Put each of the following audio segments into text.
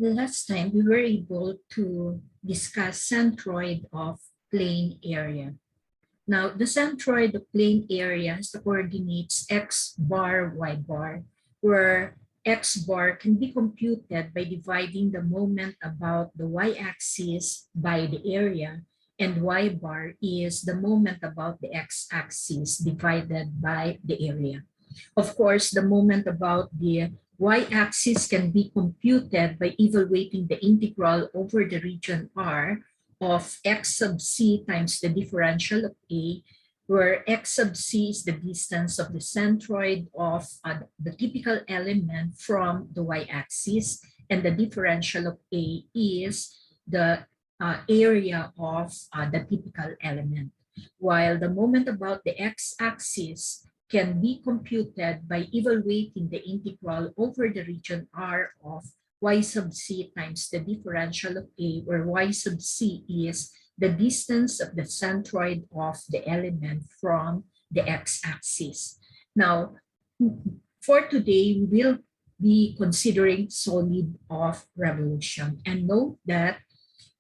Last time, we were able to discuss centroid of plane area. Now, the centroid of plane area has the coordinates x bar, y bar, where x bar can be computed by dividing the moment about the y-axis by the area, and y bar is the moment about the x-axis divided by the area. Of course, the moment about the y-axis can be computed by evaluating the integral over the region R of x sub c times the differential of A, where x sub c is the distance of the centroid of the typical element from the y-axis, and the differential of A is the area of the typical element. While the moment about the x-axis can be computed by evaluating the integral over the region R of y sub c times the differential of A, where y sub c is the distance of the centroid of the element from the x-axis. Now, for today, we will be considering solid of revolution. And note that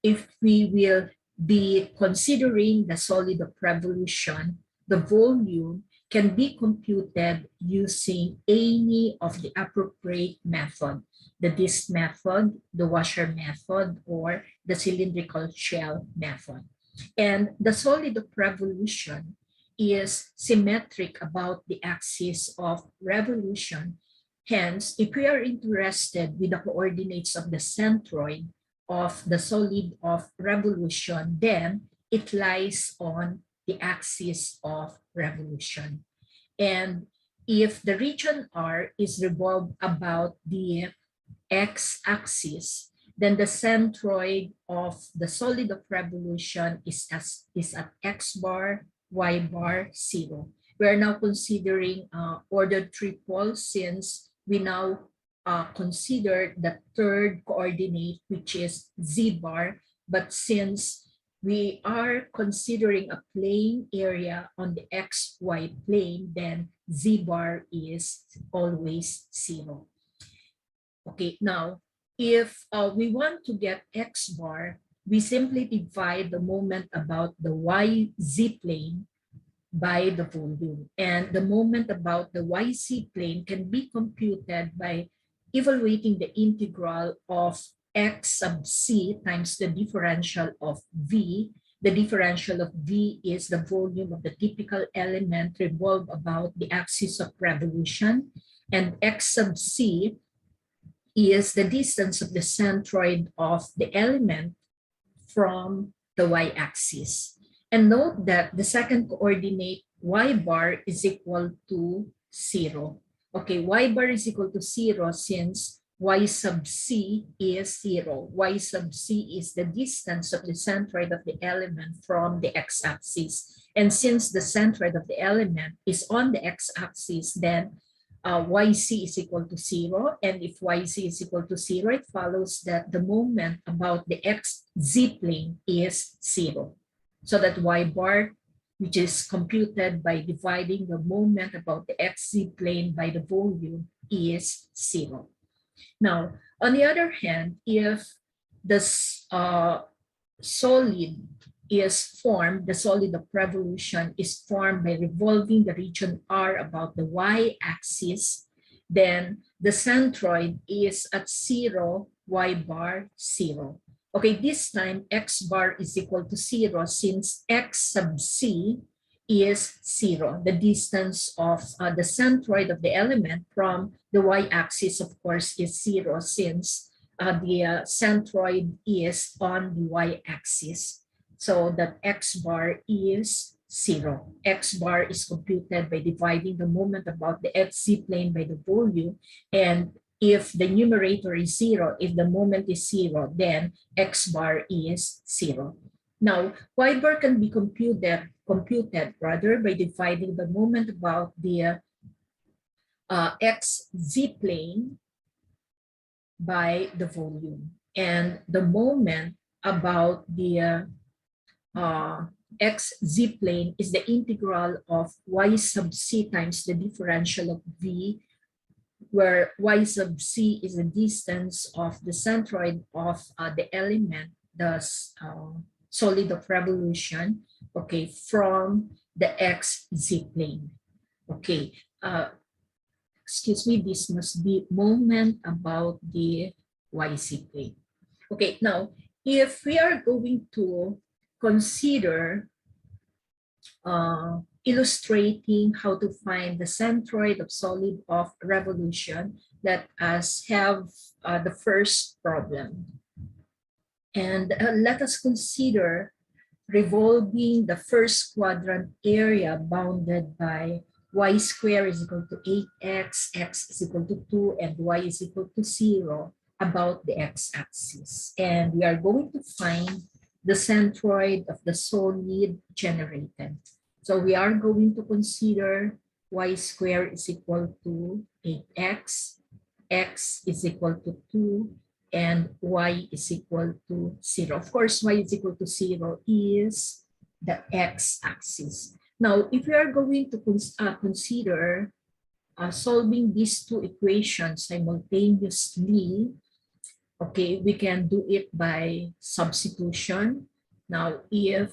if we will be considering the solid of revolution, the volume can be computed using any of the appropriate method, the disk method, the washer method, or the cylindrical shell method. And the solid of revolution is symmetric about the axis of revolution. Hence, if we are interested with the coordinates of the centroid of the solid of revolution, then it lies on the axis of revolution. And if the region R is revolved about the x-axis, then the centroid of the solid of revolution is at x bar, y bar, 0. We are now considering ordered triple, since we now consider the third coordinate, which is z bar. But since we are considering a plane area on the xy plane, then z bar is always 0. Okay, now, if we want to get x bar, we simply divide the moment about the yz plane by the volume. And the moment about the yz plane can be computed by evaluating the integral of x sub c times the differential of v. The differential of v is the volume of the typical element revolved about the axis of revolution, and x sub c is the distance of the centroid of the element from the y-axis. And note that the second coordinate y bar is equal to 0. Okay, y bar is equal to 0 since y sub c is 0. Y sub c is the distance of the centroid of the element from the x-axis. And since the centroid of the element is on the x-axis, then yc is equal to 0. And if yc is equal to 0, it follows that the moment about the xz plane is 0. So that y bar, which is computed by dividing the moment about the xz plane by the volume, is 0. Now, on the other hand, if the solid is formed, the solid of revolution is formed by revolving the region R about the y-axis, then the centroid is at 0, y bar 0. Okay, this time x bar is equal to 0 since x sub c is 0. The distance of the centroid of the element from the y-axis, of course, is 0 since the centroid is on the y-axis. So that x bar is 0. X bar is computed by dividing the moment about the xz plane by the volume. And if the numerator is 0, if the moment is 0, then x bar is 0. Now, y bar can be computed by dividing the moment about the xz plane by the volume. And the moment about the xz plane is the integral of y sub c times the differential of v where y sub c is the distance of the centroid of the element, the solid of revolution, okay, from the xz plane. Okay, excuse me, this must be moment about the yz plane. Okay, now, if we are going to consider illustrating how to find the centroid of solid of revolution, let us have the first problem. And let us consider revolving the first quadrant area bounded by y squared is equal to 8x, x is equal to 2, and y is equal to 0 about the x-axis. And we are going to find the centroid of the solid generated. So we are going to consider y squared is equal to 8x, x is equal to 2, and y is equal to 0. Of course, y is equal to 0 is the x-axis. Now, if we are going to consider solving these two equations simultaneously, okay, we can do it by substitution. Now, if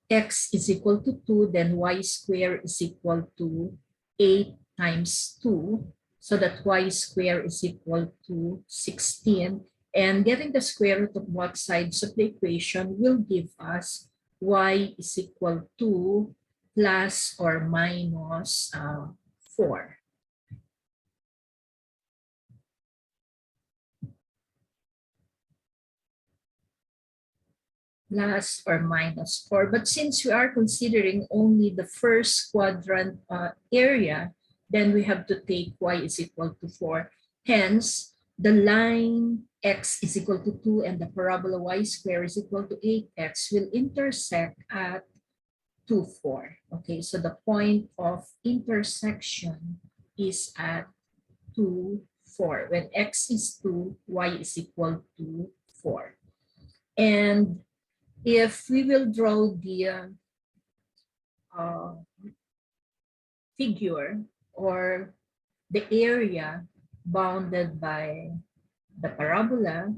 x is equal to 2, then y squared is equal to 8 times 2. So that y squared is equal to 16. And getting the square root of both sides of the equation will give us y is equal to plus or minus 4. Plus or minus 4. But since we are considering only the first quadrant area, then we have to take y is equal to 4. Hence, the line x is equal to 2 and the parabola y squared is equal to 8x will intersect at 2, 4. Okay, so the point of intersection is at 2, 4. When x is 2, y is equal to 4. And if we will draw the figure or the area bounded by the parabola,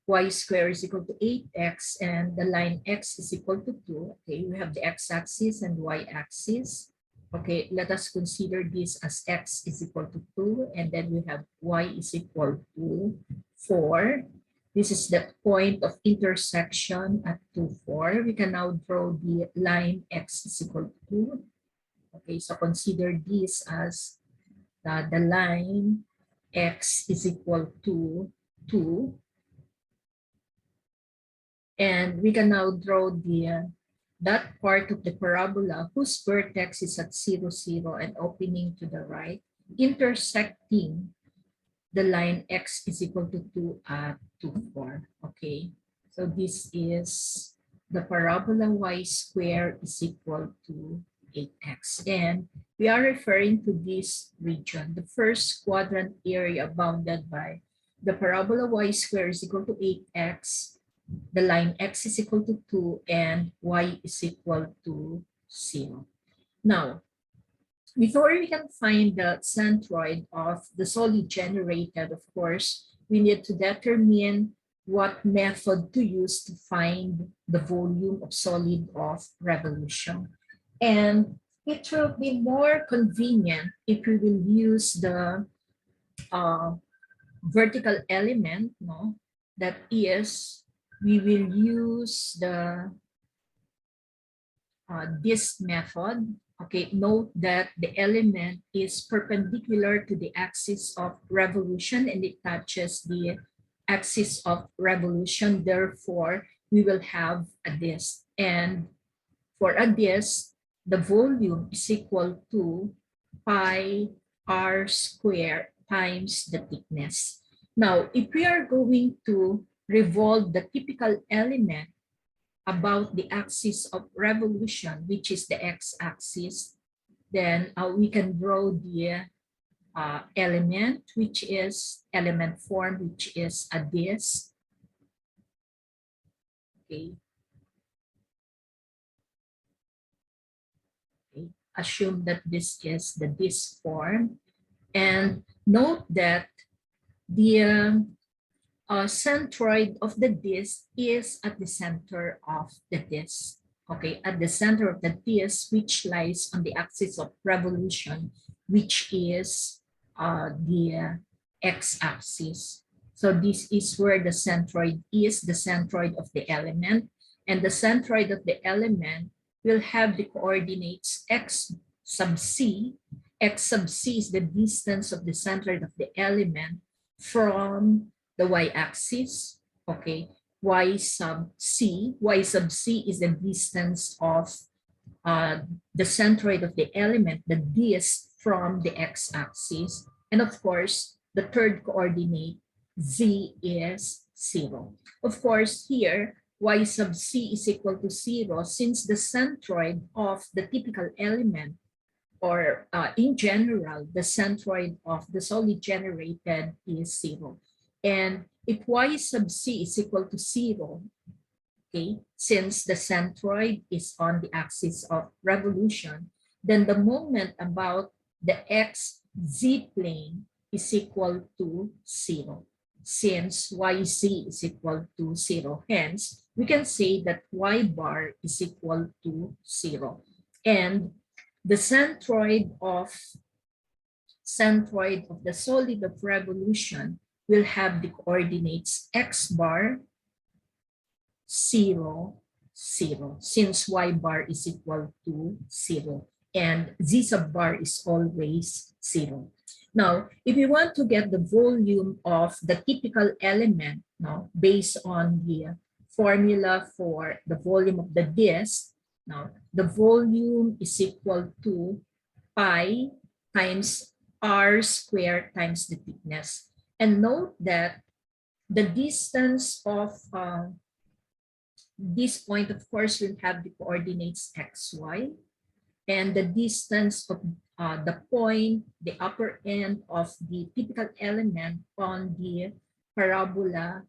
y squared is equal to 8x and the line x is equal to 2. Okay, we have the x-axis and y-axis. Okay, let us consider this as x is equal to 2 and then we have y is equal to 4. This is the point of intersection at 2, 4. We can now draw the line x is equal to 2. Okay, so consider this as the line x is equal to 2. And we can now draw that part of the parabola whose vertex is at 0, 0 and opening to the right, intersecting the line x is equal to 2 at 2, 4. Okay, so this is the parabola y squared is equal to 8x. And we are referring to this region, the first quadrant area bounded by the parabola y squared is equal to 8x, the line x is equal to 2, and y is equal to 0. Now, before we can find the centroid of the solid generated, of course, we need to determine what method to use to find the volume of solid of revolution. And it will be more convenient if we will use the vertical element, no? That is, we will use the this method. Okay, note that the element is perpendicular to the axis of revolution and it touches the axis of revolution. Therefore, we will have a disk. And for a disk, the volume is equal to pi r squared times the thickness. Now, if we are going to revolve the typical element about the axis of revolution, which is the x-axis, then we can draw the element, which is element form, which is a disk. Okay. Okay. Assume that this is the disk form. And note that the centroid of the disk is at the center of the disk. Okay, at the center of the disk, which lies on the axis of revolution, which is the x-axis. So this is where the centroid is, the centroid of the element. And the centroid of the element will have the coordinates x sub c. X sub c is the distance of the centroid of the element from the y-axis, okay, y sub c is the distance of the centroid of the element, the disk, from the x-axis. And of course, the third coordinate, z, is 0. Of course, here, y sub c is equal to 0 since the centroid of the typical element, or in general, the centroid of the solid generated is 0. And if y sub c is equal to 0, okay, since the centroid is on the axis of revolution, then the moment about the xz plane is equal to 0, since yz is equal to 0. Hence, we can say that y bar is equal to 0. And the centroid of the solid of revolution will have the coordinates x bar, 0, 0, since y bar is equal to 0, and z sub bar is always 0. Now, if we want to get the volume of the typical element, now, based on the formula for the volume of the disk, now, the volume is equal to pi times r squared times the thickness. And note that the distance of this point, of course, will have the coordinates x, y, and the distance of the point, the upper end of the typical element on the parabola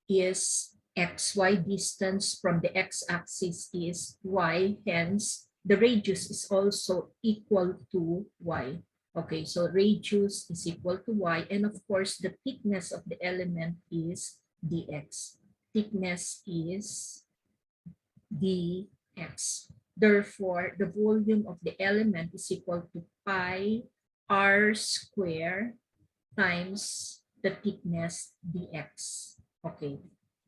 is xy. Distance from the x-axis is y, hence the radius is also equal to y. Okay, so radius is equal to y, and of course the thickness of the element is dx. Thickness is dx. Therefore, the volume of the element is equal to pi r squared times the thickness dx. Okay,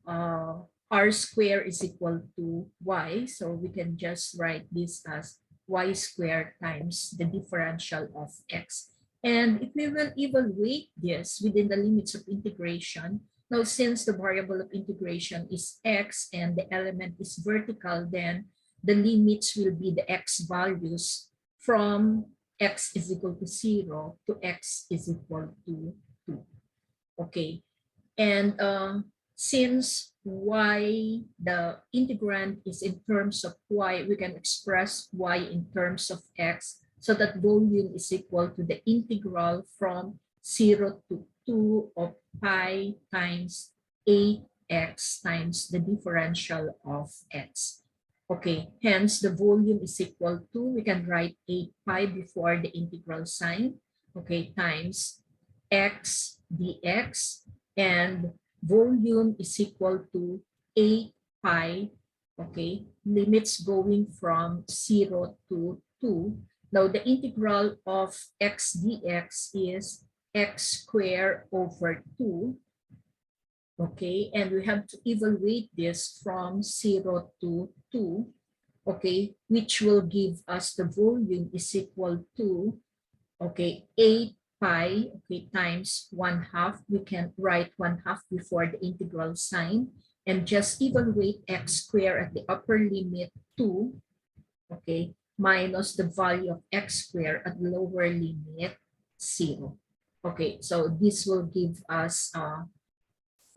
r squared is equal to y, so we can just write this as y squared times the differential of x. And if we will evaluate this within the limits of integration, now since the variable of integration is x and the element is vertical, then the limits will be the x values from x is equal to 0 to x is equal to 2. Okay, and since y, the integrand is in terms of y, we can express y in terms of x, so that volume is equal to the integral from 0 to 2 of pi times 8x times the differential of x. Okay, hence the volume is equal to, we can write 8 pi before the integral sign, okay, times x dx, and volume is equal to 8 pi, okay, limits going from 0 to 2. Now the integral of x dx is x squared over 2, okay, and we have to evaluate this from 0 to 2, okay, which will give us the volume is equal to, okay, 8 pi, okay, times 1/2. We can write 1/2 before the integral sign and just evaluate x squared at the upper limit 2, okay, minus the value of x squared at the lower limit 0. Okay, so this will give us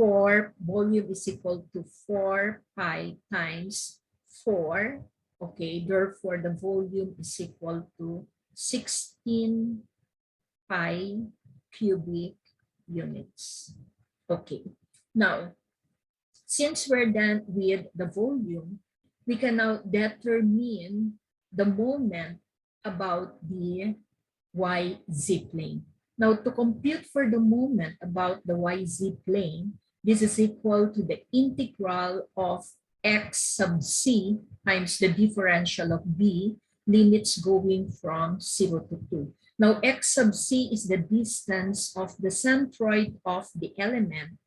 4, volume is equal to 4 pi times 4. Okay, therefore the volume is equal to 16 pi cubic units. Okay, now since we're done with the volume, we can now determine the moment about the YZ plane. Now, to compute for the moment about the YZ plane, this is equal to the integral of x sub c times the differential of b, limits going from 0 to 2. Now, x sub c is the distance of the centroid of the element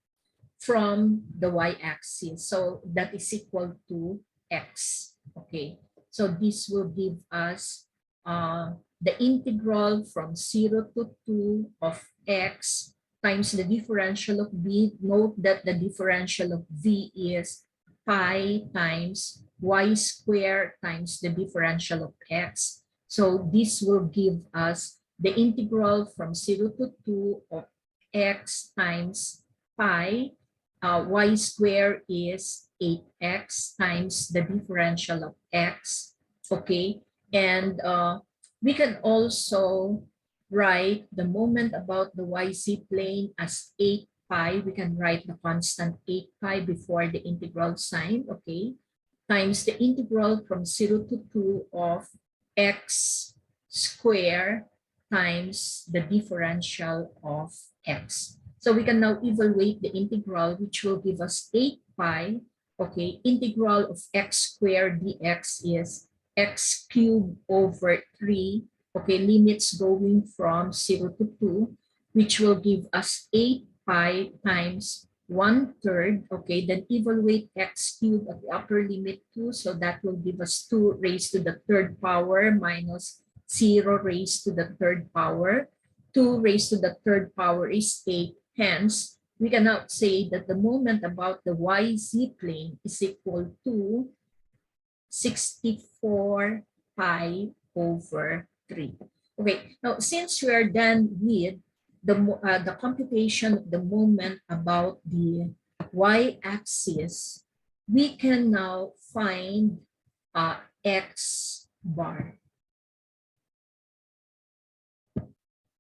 from the y-axis. So that is equal to x. Okay, so this will give us the integral from 0 to 2 of x times the differential of b. Note that the differential of v is pi times y squared times the differential of x. So this will give us the integral from 0 to 2 of x times pi. Y squared is 8x times the differential of x. Okay, and we can also write the moment about the YZ plane as 8 pi. We can write the constant 8 pi before the integral sign, okay, times the integral from 0 to 2 of x squared times the differential of x. So we can now evaluate the integral, which will give us 8 pi. Okay, integral of x squared dx is x cubed over 3. Okay, limits going from 0 to 2, which will give us 8 pi times 1/3. Okay, then evaluate x cubed at the upper limit 2. So that will give us 2 raised to the 3rd power minus 0 raised to the 3rd power. 2 raised to the 3rd power is 8. Hence, we can now say that the moment about the YZ plane is equal to 64 pi over 3. Okay, now since we are done with the computation of the moment about the y-axis, we can now find x bar.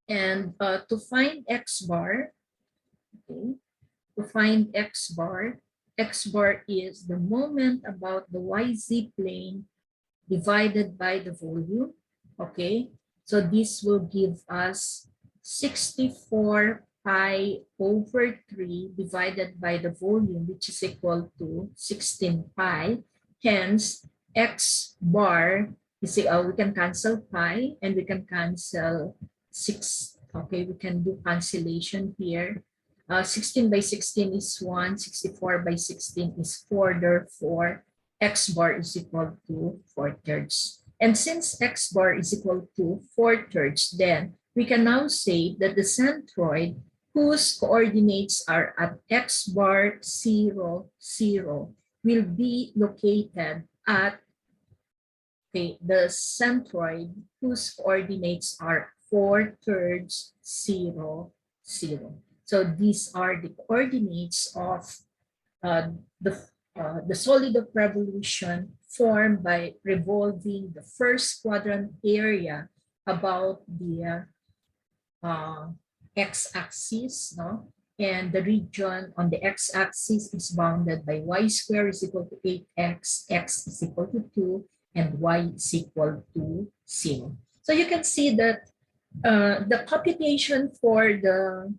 And to find x bar, okay, to find x bar is the moment about the YZ plane divided by the volume. Okay, so this will give us 64 pi over 3 divided by the volume, which is equal to 16 pi. Hence, x bar is, we can cancel pi and we can cancel 6. Okay, we can do cancellation here. 16 by 16 is 1, 64 by 16 is 4, therefore x bar is equal to 4/3. And since x bar is equal to 4/3, then we can now say that the centroid whose coordinates are at x bar 0, 0 will be located at, okay, the centroid whose coordinates are 4/3, 0, 0. So these are the coordinates of the solid of revolution formed by revolving the first quadrant area about the x-axis, no? And the region on the x-axis is bounded by y squared is equal to 8x, x is equal to 2, and y is equal to 0. So you can see that the computation for the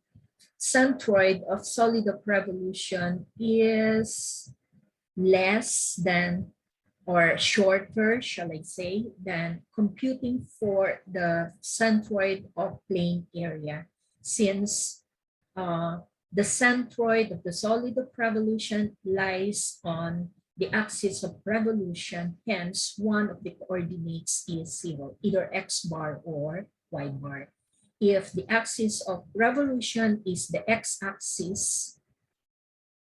centroid of solid of revolution is less than, or shorter, shall I say, than computing for the centroid of plane area, since the centroid of the solid of revolution lies on the axis of revolution. Hence, one of the coordinates is 0, either x bar or y bar. If the axis of revolution is the x-axis,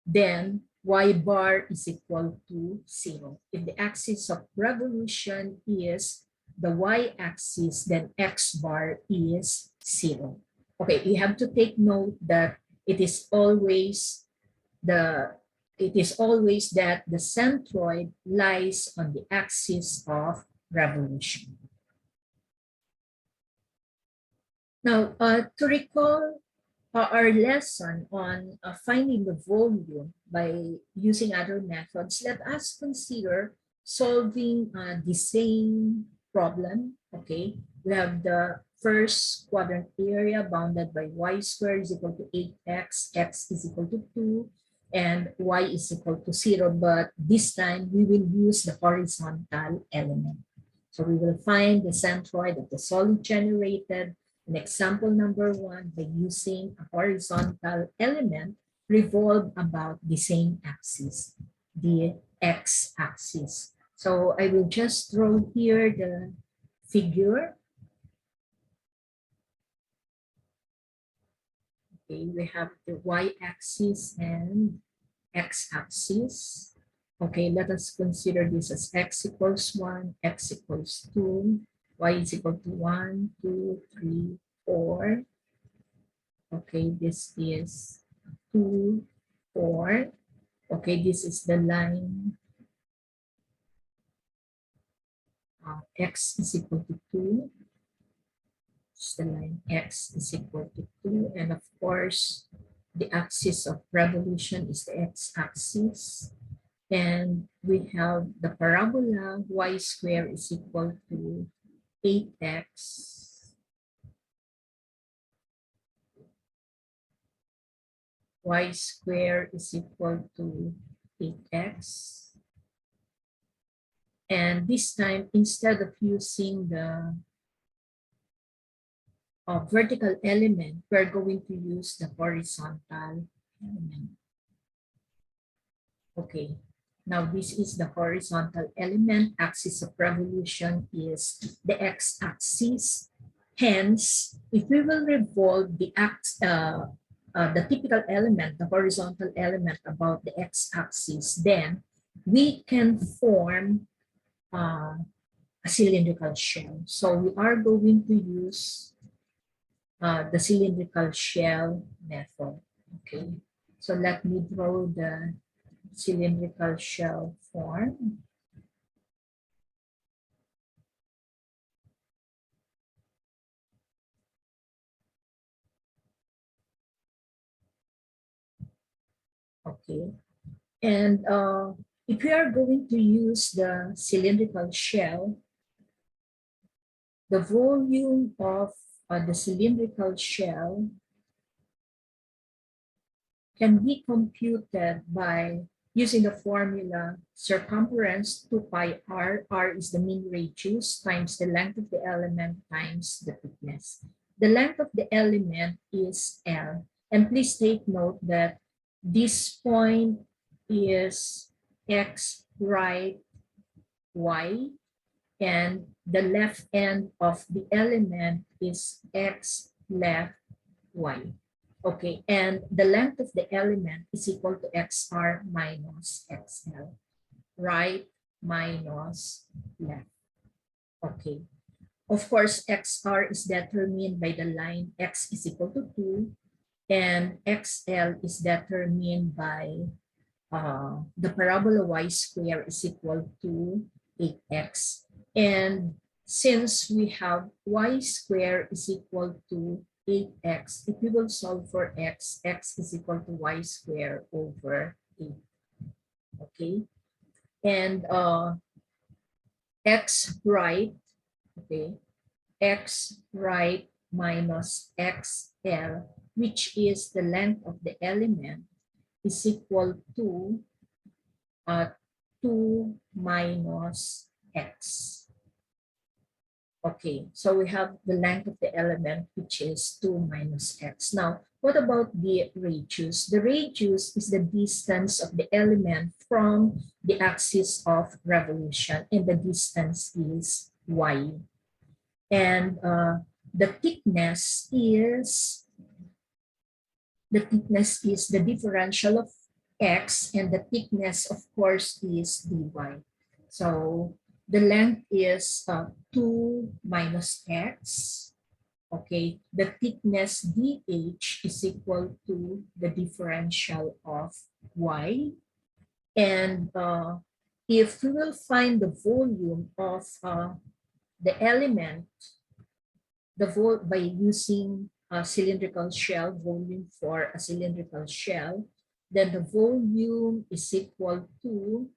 then y bar is equal to 0. If the axis of revolution is the y-axis, then x bar is 0. Okay, you have to take note that it is always that the centroid lies on the axis of revolution. Now, to recall our lesson on finding the volume by using other methods, let us consider solving the same problem, okay, we have the first quadrant area bounded by y squared is equal to 8x, x is equal to 2, and y is equal to 0. But this time we will use the horizontal element. So we will find the centroid of the solid generated in example number 1 by using a horizontal element revolve about the same axis, the x-axis. So I will just draw here the figure. Okay, we have the y-axis and x-axis. Okay, let us consider this as x equals 1, x equals 2, y is equal to 1, 2, 3, 4. Okay, this is 2, 4. Okay, this is the line x is equal to 2. The line x is equal to 2. And of course, the axis of revolution is the x-axis. And we have the parabola y squared is equal to 8x. Y squared is equal to 8x. And this time, instead of using the vertical element, we're going to use the horizontal element. Okay, now this is the horizontal element. Axis of revolution is the x-axis. Hence, if we will revolve the typical element, the horizontal element about the x-axis, then we can form a cylindrical shell. So we are going to use the cylindrical shell method. Okay, so let me draw the cylindrical shell form. Okay, and if we are going to use the cylindrical shell, the volume of the cylindrical shell can be computed by using the formula circumference 2 pi r. R is the mean radius times the length of the element times the thickness. The length of the element is L. And please take note that this point is x right, y, and the left end of the element is x left, y. Okay, and the length of the element is equal to xr minus xl, right minus left. Okay, of course, xr is determined by the line x is equal to 2, and xl is determined by the parabola y squared is equal to 8x. And since we have y squared is equal to 8x, if we will solve for x, x is equal to y squared over 8. Okay, and x right, okay, x right minus xl, which is the length of the element, is equal to 2 minus x. Okay, so we have the length of the element, which is 2 minus x. Now, what about the radius? The radius is the distance of the element from the axis of revolution, and the distance is y. And the thickness is the differential of x, and the thickness, of course, is dy. So the length is 2 minus x. Okay, the thickness dh is equal to the differential of y. And if we will find the volume of the element, by using a cylindrical shell, volume for a cylindrical shell, then the volume is equal to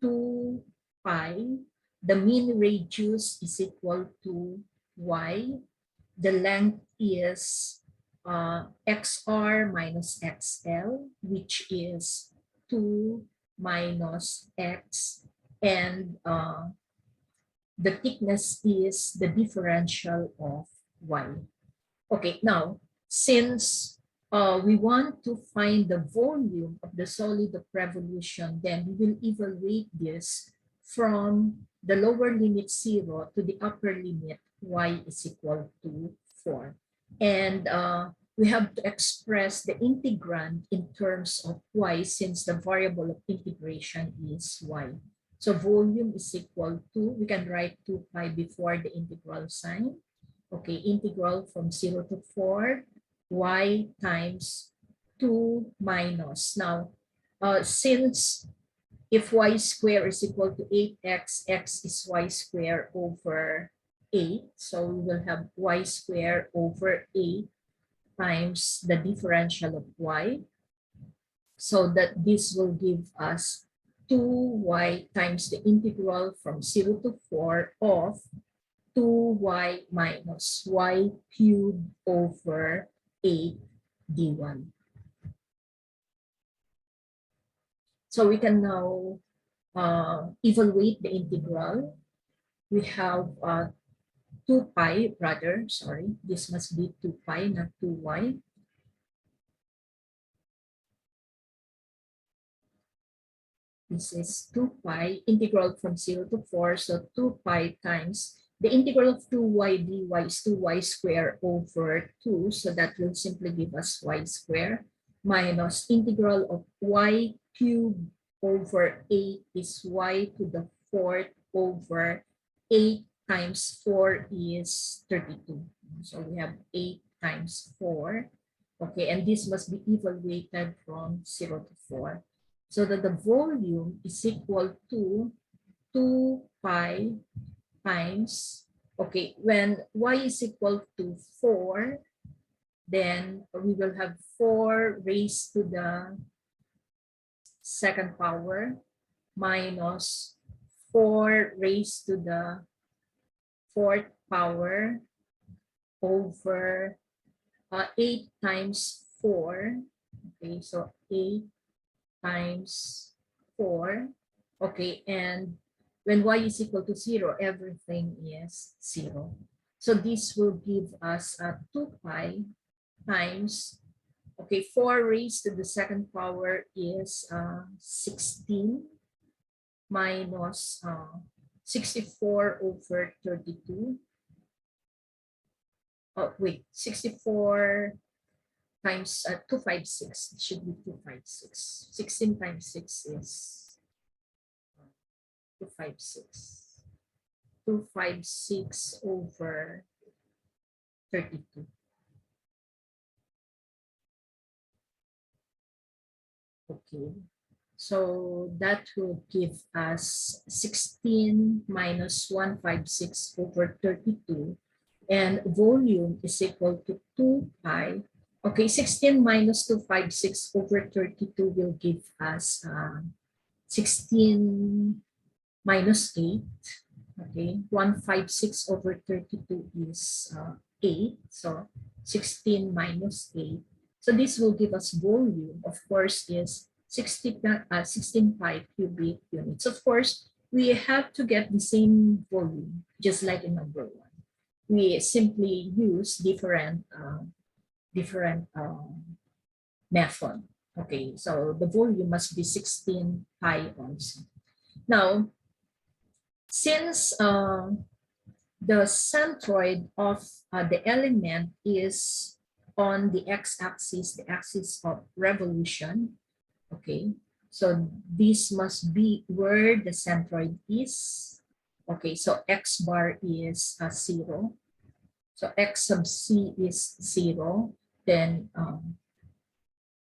2 pi the mean radius is equal to y. The length is xr minus xl, which is 2 minus x, and the thickness is the differential of y. Okay, now, since we want to find the volume of the solid of revolution, then we will evaluate this from the lower limit 0 to the upper limit y is equal to 4. And we have to express the integrand in terms of y, since the variable of integration is y. So volume is equal to, we can write 2 pi before the integral sign. Okay, integral from 0 to 4, y times 2 minus. Now, since if y square is equal to 8x, x is y square over 8. So we will have y square over 8 times the differential of y. So that this will give us 2y times the integral from 0 to 4 of 2y minus y cubed over 8 d1. So we can now evaluate the integral. We have 2 pi, rather, sorry, this must be 2 pi, not 2y. This is 2 pi, integral from 0 to 4, so 2 pi times the integral of 2y dy is 2y squared over 2, so that will simply give us y squared, minus integral of y cubed over 8 is y to the 4th over 8 times 4 is 32. So we have 8 times 4. Okay, and this must be evaluated from 0 to 4. So that the volume is equal to 2 pi times, okay, when y is equal to 4, then we will have 4 raised to the second power minus 4 raised to the fourth power over 8 times 4. Okay, so 8 times 4. Okay, and when y is equal to 0, everything is 0. So this will give us 2 pi times, okay, 4 raised to the second power is 16 minus 64 over 32. Oh, wait, 64 times 256, it should be 256. 16 times 6 is 256. 256 over 32. Okay, so that will give us 16 minus 156 over 32, and volume is equal to 2 pi. Okay, 16 minus 256 over 32 will give us 16 minus 8. Okay, 156 over 32 is 8. So 16 minus 8. So this will give us volume, of course, is 16 pi cubic units. Of course, we have to get the same volume, just like in number 1. We simply use different method. Okay, so the volume must be 16 pi also. Now, since the centroid of the element is on the x-axis, the axis of revolution, okay, so this must be where the centroid is. Okay, so x bar is 0. So x sub c is 0. Then,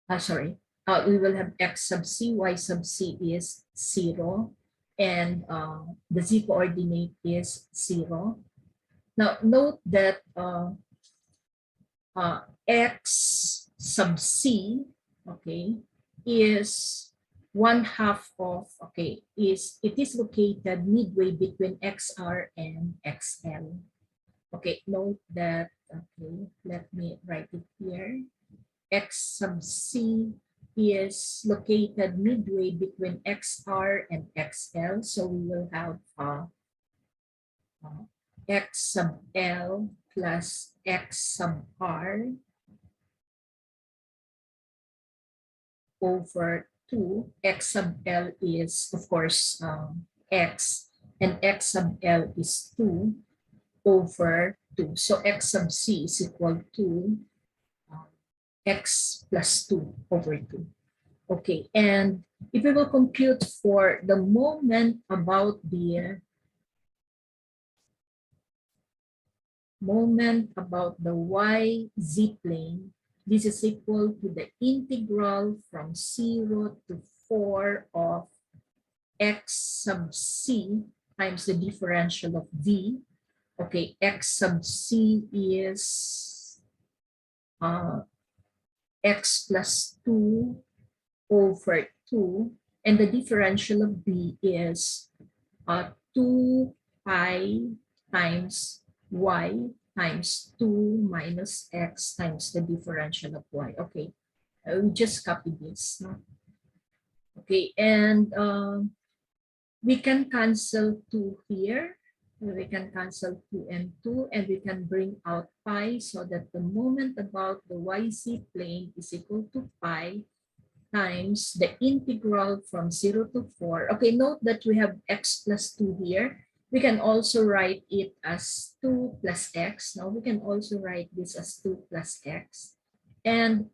we will have x sub c, y sub c is 0. And the z coordinate is 0. Now, note that x sub c, okay, is 1/2 of, okay, it is located midway between XR and XL. Okay, note that, okay, let me write it here. X sub C is located midway between XR and XL. So we will have X sub L plus X sub R over 2. X sub L is, of course, X, and X sub L is 2 over 2. So X sub C is equal to X plus 2 over 2. Okay, and if we will compute for the moment about the YZ plane, this is equal to the integral from 0 to 4 of X sub C times the differential of V. Okay, X sub C is X plus 2 over 2, and the differential of B is 2 pi times y times 2 minus x times the differential of y. Okay, we just copy this. No? Okay, and we can cancel 2 here. We can cancel 2 and 2, and we can bring out pi so that the moment about the YZ plane is equal to pi times the integral from 0 to 4. Okay, note that we have x plus 2 here. We can also write it as 2 plus x. Now we can also write this as 2 plus x. And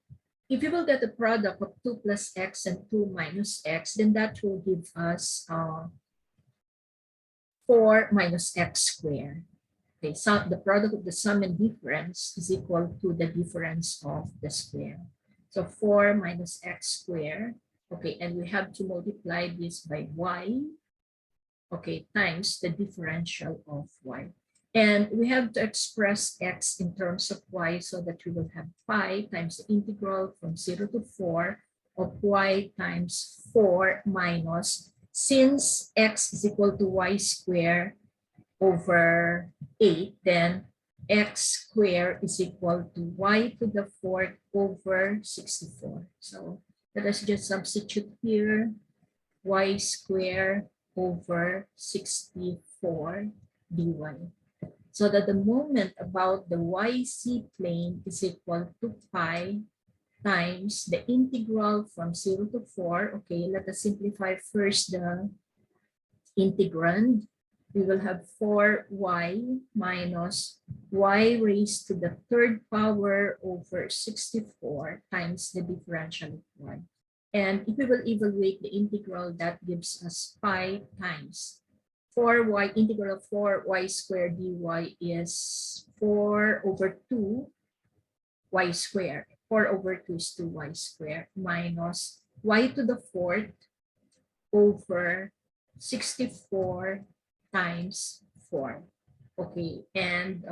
if you will get the product of 2 plus x and 2 minus x, then that will give us 4 minus x squared. Okay, so the product of the sum and difference is equal to the difference of the square. So 4 minus x squared. Okay, and we have to multiply this by y. Okay, times the differential of y. And we have to express x in terms of y so that we will have pi times the integral from 0 to 4 of y times 4 minus, since x is equal to y squared over 8, then x squared is equal to y to the 4th over 64. So let us just substitute here, y squared over 64 dy. So that the moment about the YZ plane is equal to pi times the integral from 0 to 4. Okay, let us simplify first the integrand. We will have 4y minus y raised to the 3rd power over 64 times the differential of y. And if we will evaluate the integral, that gives us pi times 4y, integral of 4y squared dy is 4 over 2 y squared. 4 over 2 is 2y squared minus y to the 4th over 64 times 4. Okay, and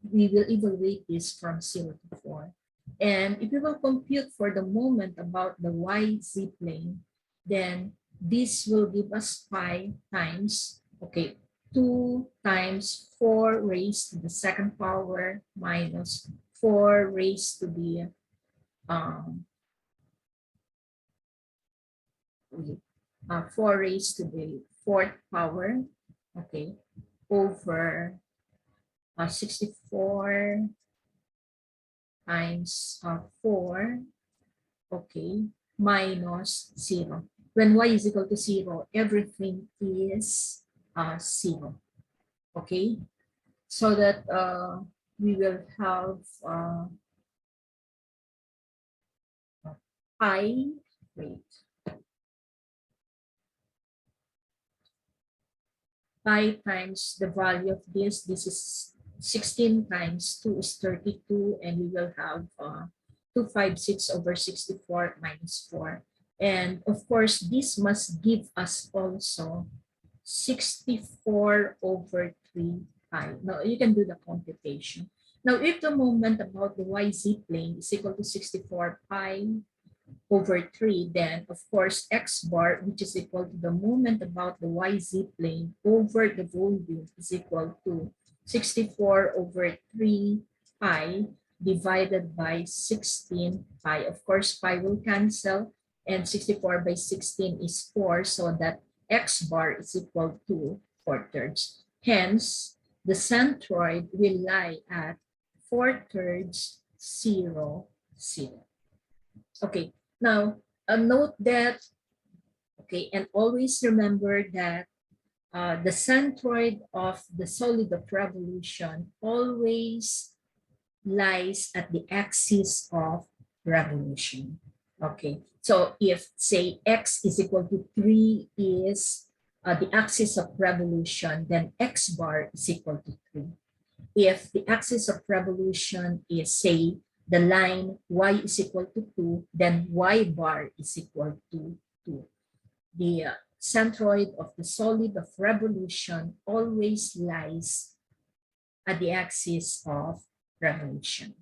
we will evaluate this from 0 to 4. And if we will compute for the moment about the YZ plane, then this will give us pi times, okay, 2 times 4 raised to the 2nd power minus 4 raised to the 4 raised to the 4th power, okay, over 64 times 4, okay, minus 0. When y is equal to 0, everything is 0, okay? So that we will have pi, wait, pi times the value of this is 16 times 2 is 32, and we will have 256 over 64 minus 4. And of course, this must give us also 64 over 3 pi. Now you can do the computation. Now if the moment about the YZ plane is equal to 64 pi over 3, then of course x bar, which is equal to the moment about the yz plane over the volume, is equal to 64 over 3 pi divided by 16 pi. Of course, pi will cancel, and 64 by 16 is 4, so that x bar is equal to 4/3. Hence, the centroid will lie at 4/3, 0, 0. Okay, now note that, okay, and always remember that the centroid of the solid of revolution always lies at the axis of revolution. Okay, so if say x is equal to 3 is the axis of revolution, then x bar is equal to 3. If the axis of revolution is, say, the line y is equal to 2, then y bar is equal to 2. The centroid of the solid of revolution always lies at the axis of revolution.